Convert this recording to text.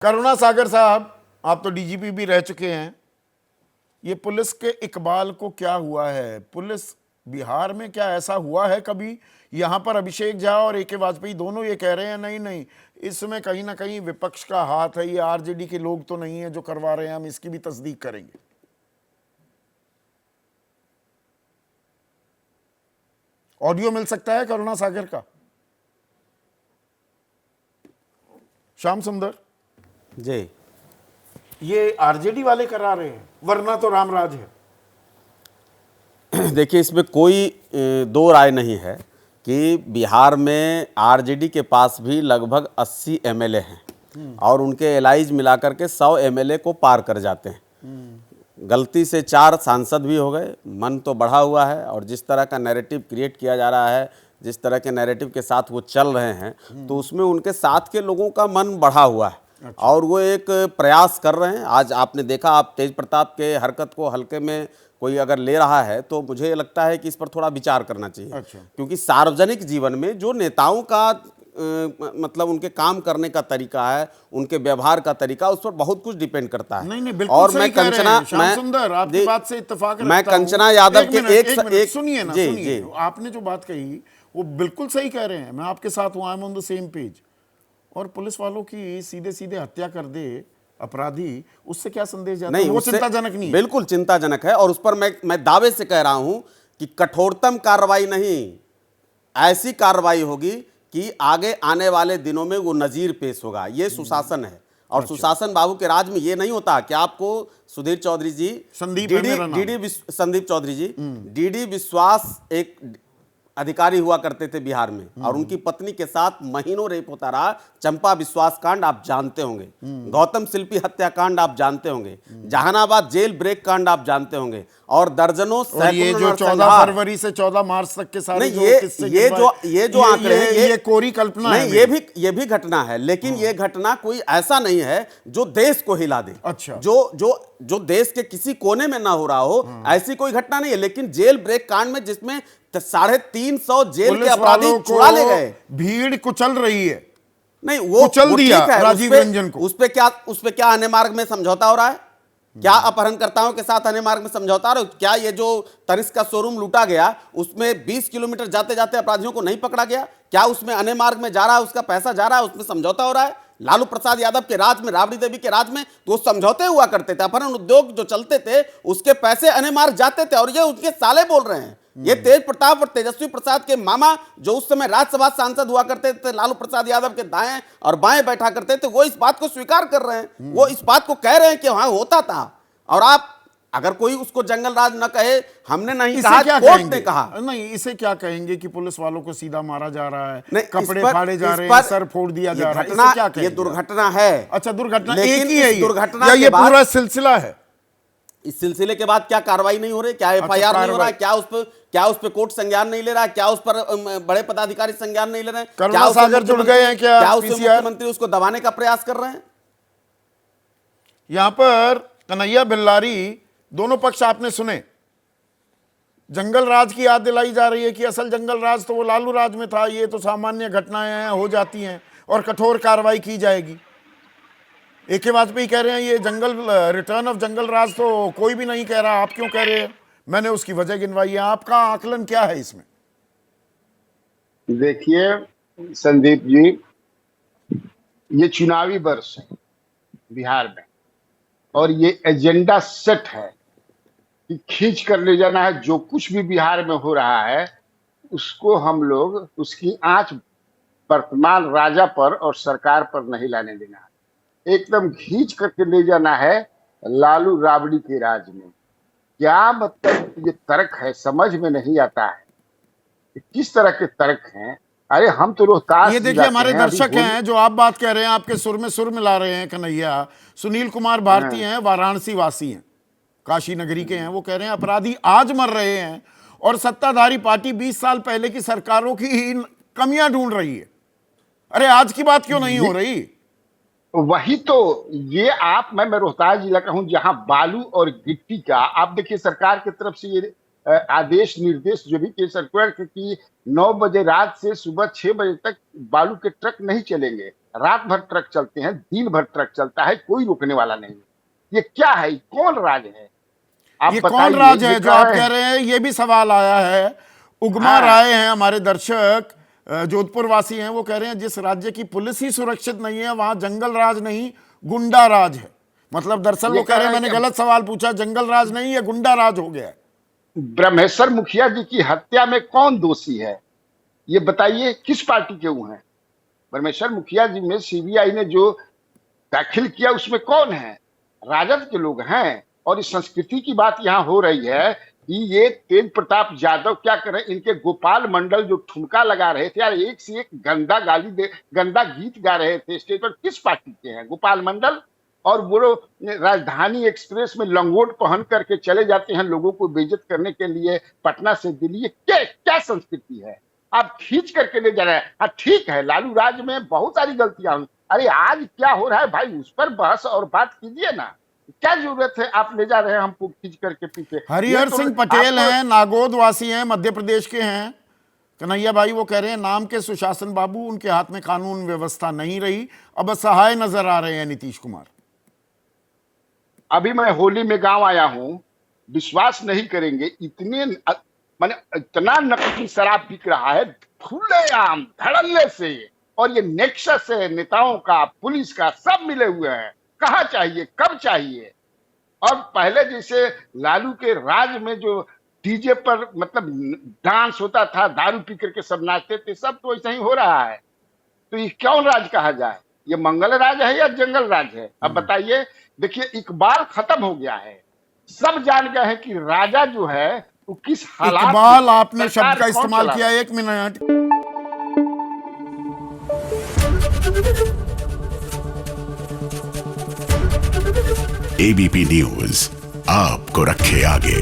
करुणा सागर साहब, आप तो डीजीपी भी रह चुके हैं। ये पुलिस के इकबाल को क्या हुआ है? पुलिस बिहार में क्या ऐसा हुआ है कभी? यहां पर अभिषेक झा और ए के वाजपेयी दोनों ये कह रहे हैं नहीं नहीं, इसमें कहीं ना कहीं विपक्ष का हाथ है, ये आरजेडी के लोग तो नहीं है जो करवा रहे हैं, हम इसकी भी तस्दीक करेंगे। ऑडियो मिल सकता है करुणा सागर का? श्याम सुंदर जी, ये आरजेडी वाले करा रहे हैं, वरना तो रामराज है। देखिए इसमें कोई दो राय नहीं है कि बिहार में आरजेडी के पास भी लगभग 80 एमएलए हैं और उनके एलाइज मिलाकर के 100 एमएलए को पार कर जाते हैं। गलती से 4 सांसद भी हो गए, मन तो बढ़ा हुआ है और जिस तरह का नैरेटिव क्रिएट किया जा रहा है, जिस तरह के नैरेटिव के साथ वो चल रहे हैं, तो उसमें उनके साथ के लोगों का मन बढ़ा हुआ है। अच्छा। और वो एक प्रयास कर रहे हैं। आज आपने देखा, आप तेज प्रताप के हरकत को हल्के में कोई अगर ले रहा है तो मुझे लगता है कि इस पर थोड़ा विचार करना चाहिए। अच्छा। क्योंकि सार्वजनिक जीवन में जो नेताओं का मतलब उनके काम करने का तरीका है, उनके व्यवहार का तरीका, उस पर बहुत कुछ डिपेंड करता है। नहीं नहीं, बिल्कुल और सही मैं कह रहे कंचना, हैं श्याम सुंदर, आपकी बात से इत्तेफाक रखता मैं हूं। कंचना यादव के एक सुनिए ना, सुनिए, आपने जो बात कही वो बिल्कुल सही कह रहे हैं, मैं आपके साथ हूं, I am on the same page. और पुलिस वालों की सीधे सीधे हत्या कर दे अपराधी, उससे क्या संदेश जाता है? वो चिंताजनक नहीं है? बिल्कुल चिंताजनक है। और उस पर मैं दावे से कह रहा हूं कि कठोरतम कार्रवाई नहीं, ऐसी कार्रवाई होगी कि आगे आने वाले दिनों में वो नजीर पेश होगा। ये सुशासन है। और अच्छा। सुशासन बाबू के राज में ये नहीं होता कि आपको सुधीर चौधरी जी, संदीप चौधरी जी, डीडी विश्वास एक अधिकारी हुआ करते थे बिहार में और उनकी पत्नी के साथ महीनों रेप होता रहा। चंपा विश्वास कांड आप जानते होंगे, गौतम शिल्पी हत्याकांड आप जानते होंगे, जहानाबाद जेल ब्रेक कांड आप जानते होंगे और दर्जनों और ये जो 14 फरवरी से 14 मार्च तक के सारे ये जो आंकड़े हैं, ये कोरी कल्पना नहीं, ये भी घटना है, लेकिन ये घटना कोई ऐसा नहीं है जो देश को हिला दे। अच्छा। जो देश के किसी कोने में ना हो रहा हो, ऐसी कोई घटना नहीं है। लेकिन जेल ब्रेक कांड में जिसमें 350 जेल के अपराधी छुड़ा ले गए, भीड़ कुचल रही है, नहीं वो कुचल दिया राजीव रंजन को। उस पे क्या अन्य मार्ग में समझौता हो रहा है? क्या अपहरणकर्ताओं के साथ अन्य मार्ग में समझौता हो रहा है? क्या ये जो तनिष्क का शोरूम लूटा गया उसमें 20 किलोमीटर जाते जाते अपराधियों को नहीं पकड़ा गया? क्या उसमें अन्य मार्ग में जा रहा है, उसका पैसा जा रहा है, उसमें समझौता हो रहा है? लालू प्रसाद यादव के राज में, राबड़ी देवी के राज में तो समझौते हुआ करते थे। अपहरण उद्योग जो चलते थे उसके पैसे अन्य मार्ग जाते थे और ये उनके साले बोल रहे हैं। ये तेज प्रताप और तेजस्वी प्रसाद के मामा जो उस समय राज्यसभा सांसद हुआ करते थे, लालू प्रसाद यादव के दाएं और बाएं बैठा करते थे, वो इस बात को स्वीकार कर रहे हैं, वो इस बात को कह रहे हैं कि हाँ होता था। और आप अगर कोई उसको जंगल राज न कहे, हमने नहीं कहा, कोर्ट ने कहा। नहीं, इसे क्या कहेंगे कि पुलिस वालों को सीधा मारा जा रहा है, कपड़े पर, फाड़े जा रहे हैं, सर फोड़ दिया जा रहा है, इसे क्या कहेंगे? ये दुर्घटना है। अच्छा, दुर्घटना एक ही है, दुर्घटना या ये पूरा सिलसिला है? इस सिलसिले के बाद क्या कार्रवाई नहीं हो रही? क्या एफआईआर नहीं हो रहा है? क्या उस पर कोर्ट संज्ञान नहीं ले रहा है? क्या उस पर बड़े पदाधिकारी संज्ञान नहीं ले रहे हैं? करुणा सागर जुड़ गए हैं क्या? क्या उससे मुख्यमंत्री उसको दबाने का प्रयास कर रहे हैं? यहां पर कन्हैया बिल्लारी, दोनों पक्ष आपने सुने। जंगल राज की याद दिलाई जा रही है कि असल जंगल राज तो वो लालू राज में था, ये तो सामान्य घटनाएं हैं, हो जाती हैं और कठोर कार्रवाई की जाएगी। एक के वाजपेयी कह रहे हैं ये रिटर्न ऑफ जंगल राज तो कोई भी नहीं कह रहा, आप क्यों कह रहे हैं? मैंने उसकी वजह गिनवाई है। आपका आकलन क्या है इसमें? देखिए संदीप जी, ये चुनावी वर्ष है बिहार में और ये एजेंडा सेट है कि खींच कर ले जाना है। जो कुछ भी बिहार में हो रहा है उसको हम लोग, उसकी आंच वर्तमान राजा पर और सरकार पर नहीं लाने देना है, एकदम खींच करके ले जाना है लालू राबड़ी के राज में। क्या मतलब ये तर्क है, समझ में नहीं आता है किस तरह के तर्क हैं। अरे हम तो रोहतास, ये देखिए हमारे दर्शक हैं जो आप बात कह रहे हैं, आपके सुर में सुर मिला रहे हैं। कन्हैया, सुनील कुमार भारती हैं, वाराणसी वासी हैं, काशी नगरी के हैं। वो कह रहे हैं अपराधी आज मर रहे हैं और सत्ताधारी पार्टी 20 साल पहले की सरकारों की ही कमियां ढूंढ रही है। अरे आज की बात क्यों नहीं हो रही? वही तो, ये मैं रोहतास जिला का हूं जहां बालू और गिट्टी का, आप देखिए सरकार की तरफ से ये आदेश निर्देश जो भी के सर्कुलर कि 9 बजे रात से सुबह 6 बजे तक बालू के ट्रक नहीं चलेंगे। रात भर ट्रक चलते हैं, दिन भर ट्रक चलता है, कोई रोकने वाला नहीं। ये क्या है? कौन राज है? आप ये बताइए, कौन राज है ये जो क्या आप है? कह रहे हैं? ये भी सवाल आया है। उगमा हाँ। राय हैं हमारे दर्शक, जोधपुर वासी हैं, वो कह रहे हैं जिस राज्य की पुलिस ही सुरक्षित नहीं है वहां जंगल राज नहीं गुंडा राज है। मतलब दरअसल वो कह रहे हैं मैंने गलत सवाल पूछा, जंगल राज नहीं है गुंडा राज हो गया है। ब्रह्मेश्वर मुखिया जी की हत्या में कौन दोषी है? ये बताइए, किस पार्टी के वो हैं? ब्रह्मेश्वर मुखिया जी में सीबीआई ने जो दाखिल किया उसमें कौन है? राजद के लोग हैं। और इस संस्कृति की बात यहाँ हो रही है कि ये तेज प्रताप यादव क्या करें, इनके गोपाल मंडल जो ठुमका लगा रहे थे यार, एक से एक गंदा गंदा गीत गा रहे थे स्टेज पर। किस पार्टी के हैं गोपाल मंडल? और वो राजधानी एक्सप्रेस में लंगोट पहन करके चले जाते हैं लोगों को बेइज्जत करने के लिए पटना से दिल्ली। क्या संस्कृति है? आप खींच करके ले जा रहे हैं। हाँ ठीक है, लालू राज में बहुत सारी गलतियां हुई। अरे आज क्या हो रहा है भाई, उस पर बहस और बात कीजिए ना। क्या जरूरत है आप ले जा रहे हैं हमको खींच करके पीछे? हरिहर सिंह पटेल हैं, नागौद वासी हैं, मध्य प्रदेश के हैं। कन्हैया भाई वो कह रहे हैं नाम के सुशासन बाबू, उनके हाथ में कानून व्यवस्था नहीं रही, अब असहाय नजर आ रहे हैं नीतीश कुमार। अभी मैं होली में गांव आया हूं, विश्वास नहीं करेंगे, माने इतना नकली शराब बिक रहा है खुलेआम धड़ल्ले से। और ये नेक्सस है नेताओं का, पुलिस का, सब मिले हुए हैं। कहाँ चाहिए, कब चाहिए? और पहले जैसे लालू के राज में जो डीजे पर मतलब डांस होता था, दारू पी करके सब नाचते थे, सब तो ऐसा ही हो रहा है। तो ये कौन राज कहा जाए? ये मंगल राज है या जंगल राज है? अब बताइए। देखिए इकबाल खत्म हो गया है, सब जान गए हैं कि राजा जो है वो किस हालात में इकबाल है, आपने सरकार शब्द का कौन इस्तेमाल चला किया, रहा है। 1 मिनट। एबीपी न्यूज आपको रखे आगे।